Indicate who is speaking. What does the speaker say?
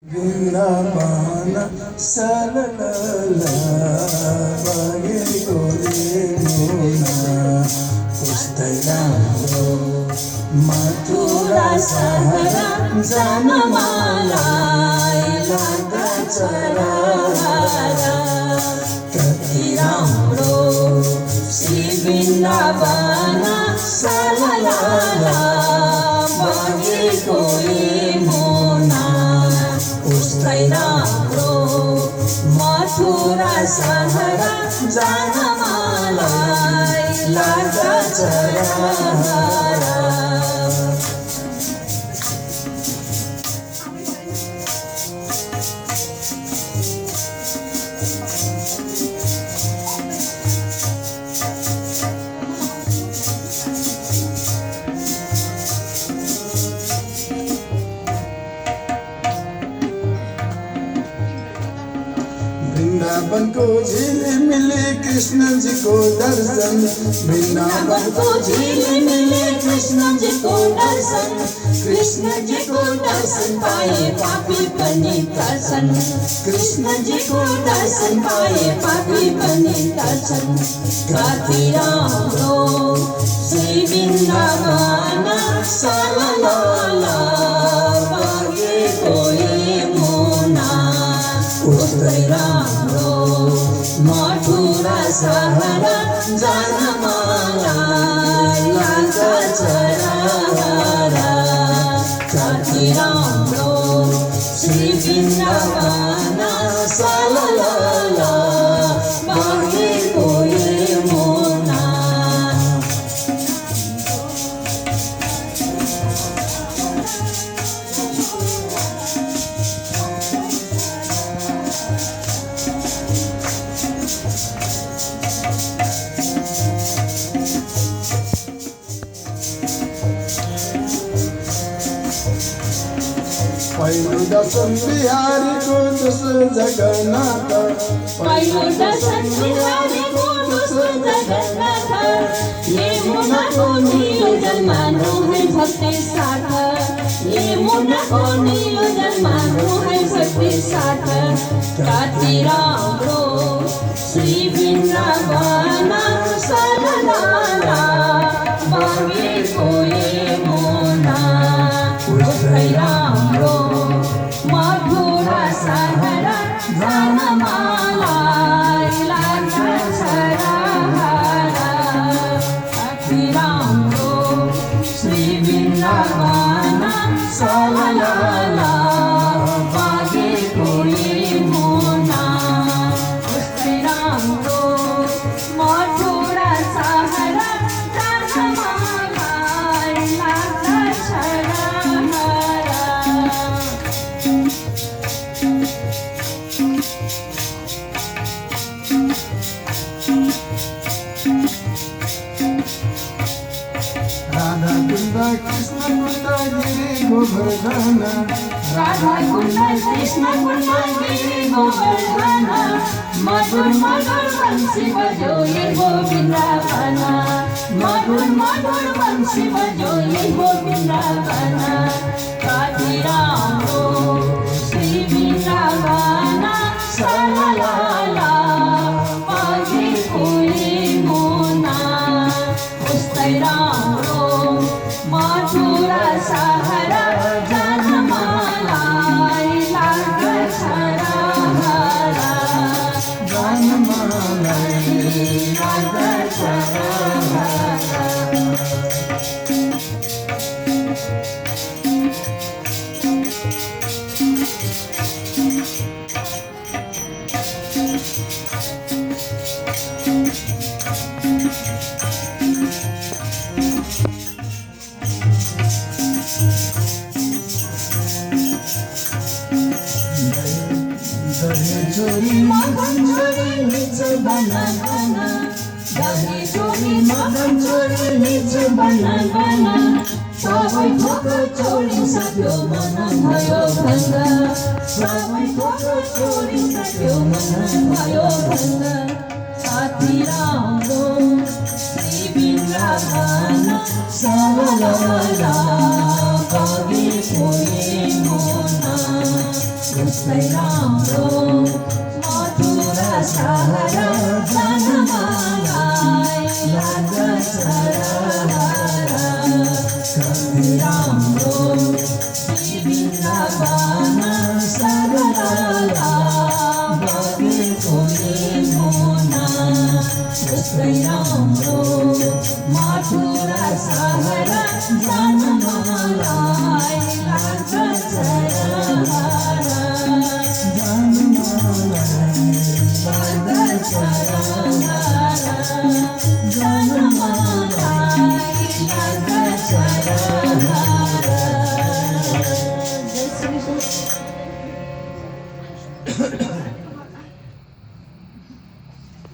Speaker 1: वृन्दावन सललला बगेको मुना उस्तै राम्रो मथुरा सहर जान मलाई लाग्दछ र कति राम्रो श्री वृन्दावन सललला बगेको मुना उस्तै राम्रो मथुरा सहर जान मलाई लाग्दछ र वृन्दावनको झिलिमिली कृष्णजीको दर्शन वृन्दावनको झिलिमिली कृष्णजीको दर्शन कृष्णजीको दर्शन पाए पापी पनि तर्छन् कृष्णजीको दर्शन पाए पापी पनि तर्छन् कति राम्रो श्री वृन्दावन सललला बगेको मुना उस्तै राम्रो मथुरा सहर जान मलाई लाग्दछ र कति राम्रो श्री वृन्दावन सललला बगेको मुना पहिलो दर्शन बिहारीको दोस्रो जगन्नाथ
Speaker 2: पहिलो दर्शन बिहारीको दोस्रो जगन्नाथ यमुनाको नीलो जलमा नुहाई भक्ति साथ यमुनाको नीलो जलमा नुहाई भक्ति साथ कति राम्रो श्री वृन्दावन सललला बगेको मुना उस्तै राम्रो मथुरा सहर जान मलाई लाग्दछ र कति राम्रो श्री वृन्दावन सललला बगेको मुना उस्तै राम्रो मथुरा सहर जान मलाई लाग्दछ र
Speaker 1: राधा कुण्ड कृष्ण कुण्ड गिरी गोवर्धन
Speaker 2: राधा कुण्ड कृष्ण कुण्ड गिरी गोवर्धन मधुर मधुर वंशी बजो ये गोविन्दावन मधुर मधुर वंशी बजो ये गोविन्दावन कति राम्रो श्री वृन्दावन सललला बगेको मुना उस्तै राम्रो मथुरा सहर जान मलाई लाग्दछ र
Speaker 1: जान मलाई लाग्दछ
Speaker 2: मदन छोरी निज बन दही छोरी मदन छोरी निज बन सबै थोक छोरी सक्यो मन भयो भङ्ग सबै थोक छोरी सक्यो मन भयो भङ्ग कति राम्रो श्री वृन्दावन सललला बगेको मुना जस्तै राम्रो मथुरा सहर जान मलाई लाग्दछ कति राम्रो वृन्दावन सरला बगेको मुना जस्तै राम्रो मथुरा सहर जान मलाई